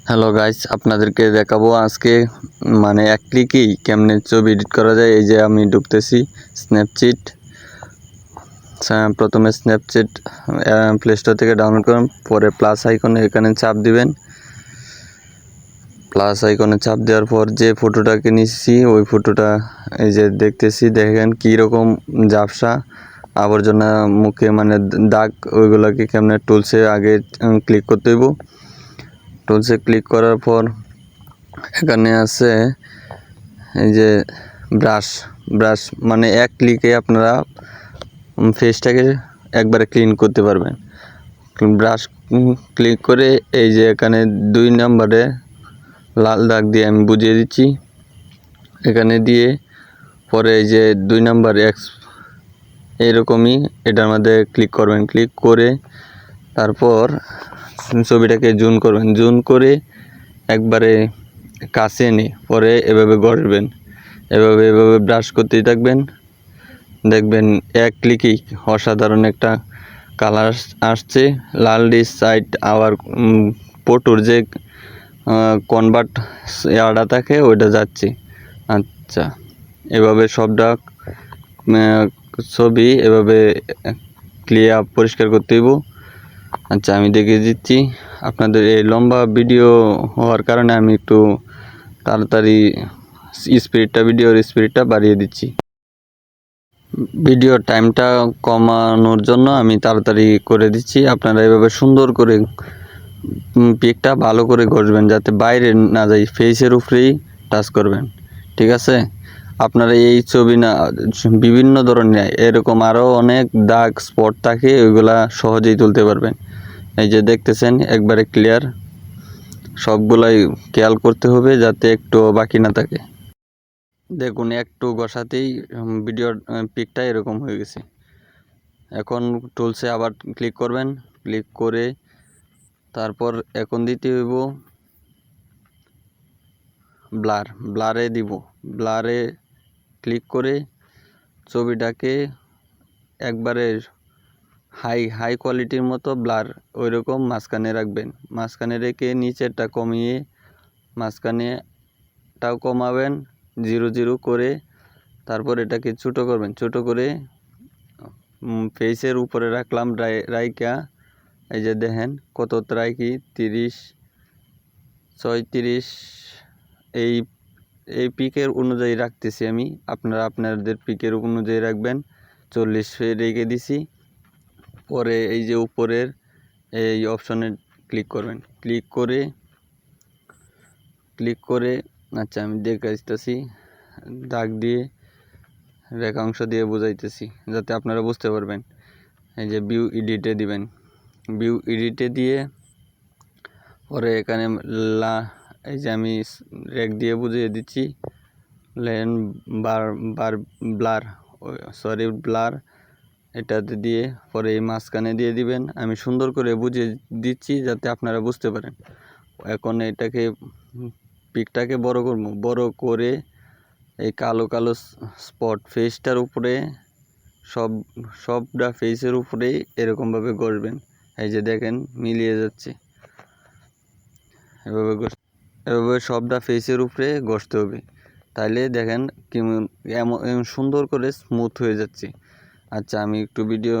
Hello guys, আপনাদেরকে দেখাবো আজকে মানে এক ক্লিকেই কেমনে ছবি এডিট করা যায়। এই যে আমি ঢুকতেছি স্ন্যাপচিট। প্রথমে স্ন্যাপচিট প্লে স্টোর থেকে ডাউনলোড করুন, পরে প্লাস আইকনে এখানে চাপ দিবেন। প্লাস আইকনে চাপ দেওয়ার পর যে ফটোটাকে নিচ্ছি ওই ফটোটা এই যে দেখতেছি, দেখেন কীরকম ঝাপসা আবর্জনা মুখে মানে দাগ, ওইগুলোকে কেমনে টুলসে আগে ক্লিক করতে হইব। টুলসে ক্লিক করার পর এখানে আছে এই যে ব্রাশ ব্রাশ মানে এক ক্লিকে আপনারা ফেসটাকে একবারে ক্লিন করতে পারবেন। ব্রাশ ক্লিক করে এই যে এখানে 2 নম্বরে লাল দাগ দিয়ে আমি বুঝিয়ে দিচ্ছি, এখানে দিয়ে পরে এই যে 2 নম্বর এইরকমই এটার মধ্যে ক্লিক করবেন। ক্লিক করে তারপর ছবিটাকে জুম করবেন, জুম করে একবারে কাছে এনে পরে এভাবে ঘষবেন। এভাবে ব্রাশ করতেই থাকবেন, দেখবেন এক ক্লিকেই অসাধারণ একটা কালার আসছে। লাল ডিস সাইড আবার পটুর যে কনভার্ট ইয়াটা থাকে ওইটা যাচ্ছে। আচ্ছা, এভাবে সবটা ছবি এভাবে ক্লিয়ার পরিষ্কার করতে হইব। আচ্ছা, আমি দেখিয়ে দিচ্ছি আপনাদের। এই লম্বা ভিডিও হওয়ার কারণে আমি একটু তাড়াতাড়ি ভিডিওর স্পিডটা বাড়িয়ে দিচ্ছি। ভিডিওর টাইমটা কমানোর জন্য আমি তাড়াতাড়ি করে দিচ্ছি। আপনারা এভাবে সুন্দর করে পিকটা ভালো করে ঘষবেন যাতে বাইরে না যায়, ফেসের উপরেই টাচ করবেন, ঠিক আছে? আপনারা এই ছবি না বিভিন্ন ধরনের এরকম আরও অনেক দাগ স্পট থাকে, ওইগুলা সহজেই তুলতে পারবেন। এই যে দেখতেছেন একবারে ক্লিয়ার, সবগুলাই খেয়াল করতে হবে যাতে একটু বাকি না থাকে। দেখুন একটু ঘষাতেই ভিডিওর পিকটা এরকম হয়ে গেছে। এখন টুলসে আবার ক্লিক করবেন, ক্লিক করে তারপর এখন দিতে হইব ব্লারে দিব। ব্লারে ক্লিক করে ছবিটাকে একবারে হাই কোয়ালিটির মতো ব্লার ওইরকম মাঝখানে রাখবেন। মাঝখানে রেখে নিচেরটা কমিয়ে মাঝখানেটাও কমাবেন 0 করে, তারপর এটাকে ছোটো করবেন। ছোটো করে ফেসের উপরে রাখলাম রাইকা। এই যে দেখেন কত রাইকি 30, 36 এই পিকের অনুযায়ী রাখতেছি আমি। আপনারা আপনাদের পিকের অনুযায়ী রাখবেন। 40 রেখে দিছি। পরে এই যে উপরের এই অপশনে ক্লিক করবেন। ক্লিক করে আচ্ছা আমি দেখাইতেছি, দাগ দিয়ে রেখাংশ দিয়ে বোঝাইতেছি যাতে আপনারা বুঝতে পারবেন। এই যে ভিউ এডিটে দিবেন। ভিউ এডিটে দিয়ে পরে এখানে এই যে আমি রেক দিয়ে বুঝিয়ে দিচ্ছি, লেন ব্লার এটাতে দিয়ে পরে এই মাঝখানে দিয়ে দিবেন। আমি সুন্দর করে বুঝিয়ে দিচ্ছি যাতে আপনারা বুঝতে পারেন। এখন এটাকে পিকটাকে বড় করব, বড় করে এই কালো কালো স্পট ফেসটার উপরে সবটা ফেসের উপরেই এরকমভাবে ঘষবেন। এই যে দেখেন মিলিয়ে যাচ্ছে। এভাবে সবটা ফেসের উপরে ঘষতে হবে, তাইলে দেখেন এমন সুন্দর করে স্মুথ হয়ে যাচ্ছে। আচ্ছা, আমি একটু ভিডিও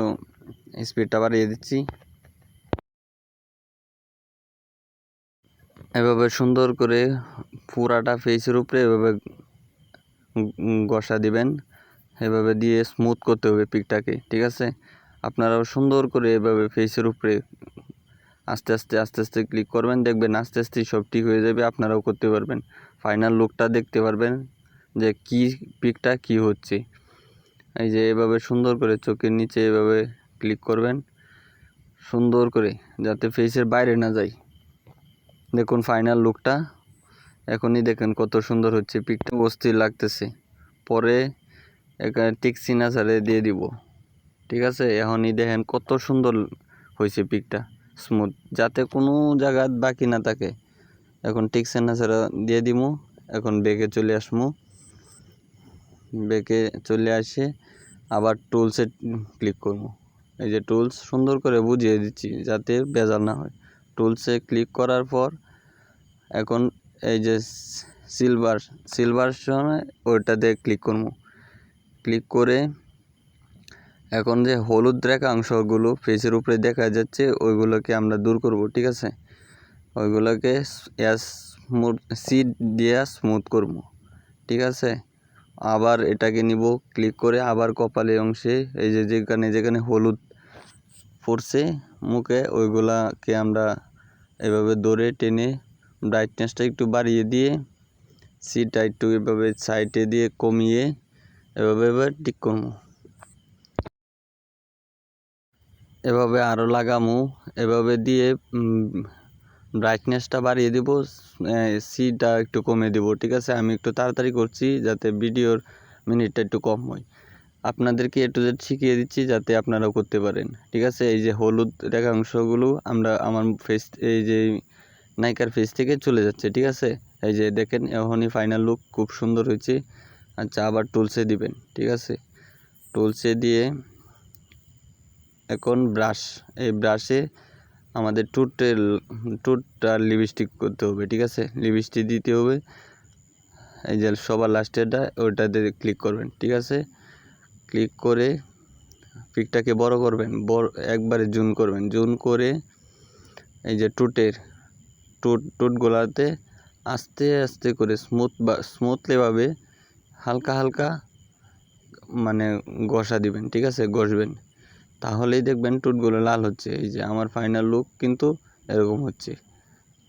স্পিডটা বাড়িয়ে দিচ্ছি। এভাবে সুন্দর করে পুরাটা ফেসের উপরে এভাবে ঘষা দিবেন। এভাবে দিয়ে স্মুথ করতে হবে পিকটাকে, ঠিক আছে? আপনারাও সুন্দর করে এভাবে ফেসের উপরে আস্তে আস্তে ক্লিক করবেন, দেখবেন আস্তে আস্তেই সব ঠিক হয়ে যাবে। আপনারাও করতে পারবেন, ফাইনাল লুকটা দেখতে পারবেন যে কি পিকটা কি হচ্ছে। এই যে এভাবে সুন্দর করে চোখের নিচে এভাবে ক্লিক করবেন সুন্দর করে, যাতে ফেসের বাইরে না যায়। দেখুন ফাইনাল লুকটা, এখনই দেখেন কত সুন্দর হচ্ছে পিকটা, অস্থির লাগতেছে। পরে এখানে টিক সিগনেচারে দিয়ে দিব, ঠিক আছে? এখনই দেখেন কত সুন্দর হয়েছে পিকটা, স্মুথ, যাতে কোনো জায়গা বাকি না থাকে। এখন টিক সিগনেচার দিয়ে দিমু। এখন ব্যাকে চলে আসমু। ব্যাকে চলে আসে আবার টুলসে ক্লিক করব। এই যে টুলস সুন্দর করে বুঝিয়ে দিচ্ছি যাতে ভেজাল না হয়। টুলসে ক্লিক করার পর এখন এই যে সিলভার সময় ওইটাতে ক্লিক করবো। ক্লিক করে এখন যে হলুদ রেখাংশগুলো ফেসের উপরে দেখা যাচ্ছে ওইগুলোকে আমরা দূর করব, ঠিক আছে। ওইগুলোকে সিড দিয়ে স্মুথ করব, ঠিক আছে। আবার এটাকে নিব, ক্লিক করে আবার কপালের অংশে এই যে যেখানে হলুদ পড়ছে মুখে ওইগুলাকে আমরা এভাবে ধরে টেনে ব্রাইটনেসটা একটু বাড়িয়ে দিয়ে সিডটা একটু এভাবে সাইডে দিয়ে কমিয়ে এভাবে ঠিক করবো। এভাবে আরও লাগামু, এভাবে দিয়ে ব্রাইটনেসটা বাড়িয়ে দিব, সিটা একটু কমে দেব, ঠিক আছে। আমি একটু তাড়াতাড়ি করছি যাতে ভিডিওর মিনিটটা একটু কম হয়। আপনাদেরকে একটু শিখিয়ে দিচ্ছি যাতে আপনারাও করতে পারেন, ঠিক আছে। এই যে হলুদ রেখাংশগুলো আমার ফেস, এই যে নায়িকার ফেস থেকে চলে যাচ্ছে, ঠিক আছে। এই যে দেখেন এখনই ফাইনাল লুক খুব সুন্দর হয়েছে। আচ্ছা, আবার টুলসে দিবেন, ঠিক আছে। টুলসে দিয়ে এখন এই ব্রাশে আমাদের ঠোঁটটা লিপস্টিক করতে হবে, ঠিক আছে। লিপস্টিক দিতে হবে, এই যে সবার লাস্টেরটা ওইটাতে ক্লিক করবেন, ঠিক আছে। ক্লিক করে পিকটাকে বড় করবেন, একবারে জুম করবেন। জুম করে এই যে ঠোঁটগুলাতে আস্তে আস্তে করে স্মুথলিভাবে হালকা হালকা মানে ঘষা দিবেন, ঠিক আছে। ঘষবেন, তাহলেই দেখবেন ঠোঁটগুলো লাল হচ্ছে। এই যে আমার ফাইনাল লুক কিন্তু এরকম হচ্ছে।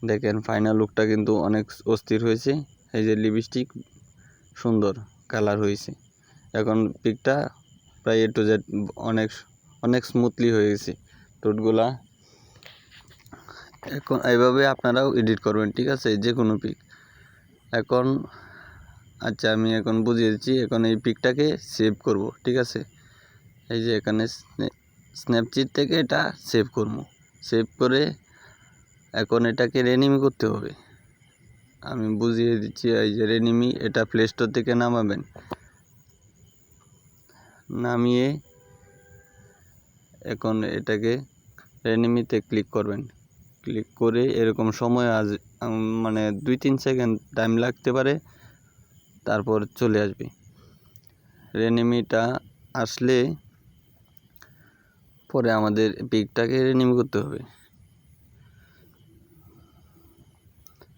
দেখেন ফাইনাল লুকটা কিন্তু অনেক অস্থির হয়েছে। এই যে লিপস্টিক সুন্দর কালার হয়েছে। এখন পিকটা প্রায় A to Z অনেক স্মুথলি হয়ে গেছে ঠোঁটগুলা। এখন এইভাবে আপনারাও এডিট করবেন, ঠিক আছে, যে কোনো পিক। এখন আচ্ছা, আমি এখন বুঝিয়ে দিচ্ছি। এখন এই পিকটাকে সেভ করব, ঠিক আছে। এই যে এখানে স্ন্যাপচিট থেকে এটা সেভ করব। সেভ করে এখন এটাকে রেনিমি করতে হবে। আমি বুঝিয়ে দিচ্ছি। এই যে রেনিমি, এটা প্লে স্টোর থেকে নামাবেন। নামিয়ে এখন এটাকে রেনিমিতে ক্লিক করবেন। ক্লিক করে এরকম সময় মানে 2-3 সেকেন্ড টাইম লাগতে পারে, তারপর চলে আসবে। রেনিমিটা আসলে পরে আমাদের পিকটাকে রেনিমি করতে হবে।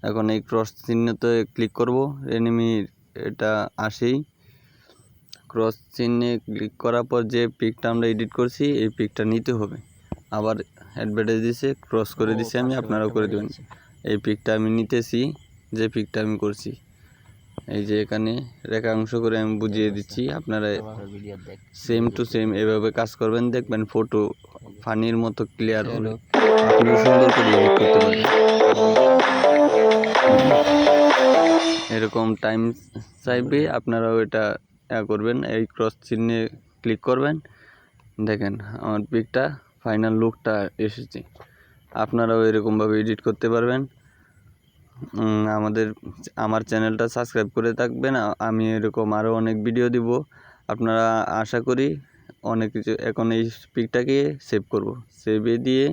এখন এই ক্রস চিহ্নতে ক্লিক করব। রেনিমি এটা আসেই ক্রস চিহ্নে ক্লিক করার পর যে পিকটা আমরা এডিট করছি এই পিকটা নিতে হবে। আবার অ্যাডভার্টাইজ দিছে, ক্রস করে দিছি আমি, আপনারাও করে দেবেন। এই পিকটা আমি নিতেছি, যে পিকটা আমি করছি। এই যে এখানে রেখাংশ করে আমি বুঝিয়ে দিচ্ছি, আপনারা সেম টু সেম এভাবে কাজ করবেন, দেখবেন ফটো ফানির মতো ক্লিয়ার হবে, আপনিও সুন্দর করে এডিট করতে পারবেন। এরকম টাইম চাইবে, আপনারাও এটা করবেন। এই ক্রস চিহ্নে ক্লিক করবেন, দেখেন আমার পিকটা ফাইনাল লুকটা এসেছে। আপনারাও এরকমভাবে এডিট করতে পারবেন। আমার চ্যানেলটা সাবস্ক্রাইব করে থাকবেন। আমি এরকম আরও অনেক ভিডিও দিব। আপনারা আশা করি অনেক কিছু। এখন এই পিকটাকে সেভ করব। সেভে দিয়ে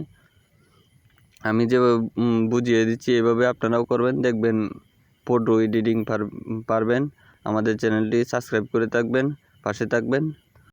আমি যেভাবে বুঝিয়ে দিচ্ছি এভাবে আপনারাও করবেন, দেখবেন ফটো এডিটিং পারবেন। আমাদের চ্যানেলটি সাবস্ক্রাইব করে থাকবেন, পাশে থাকবেন।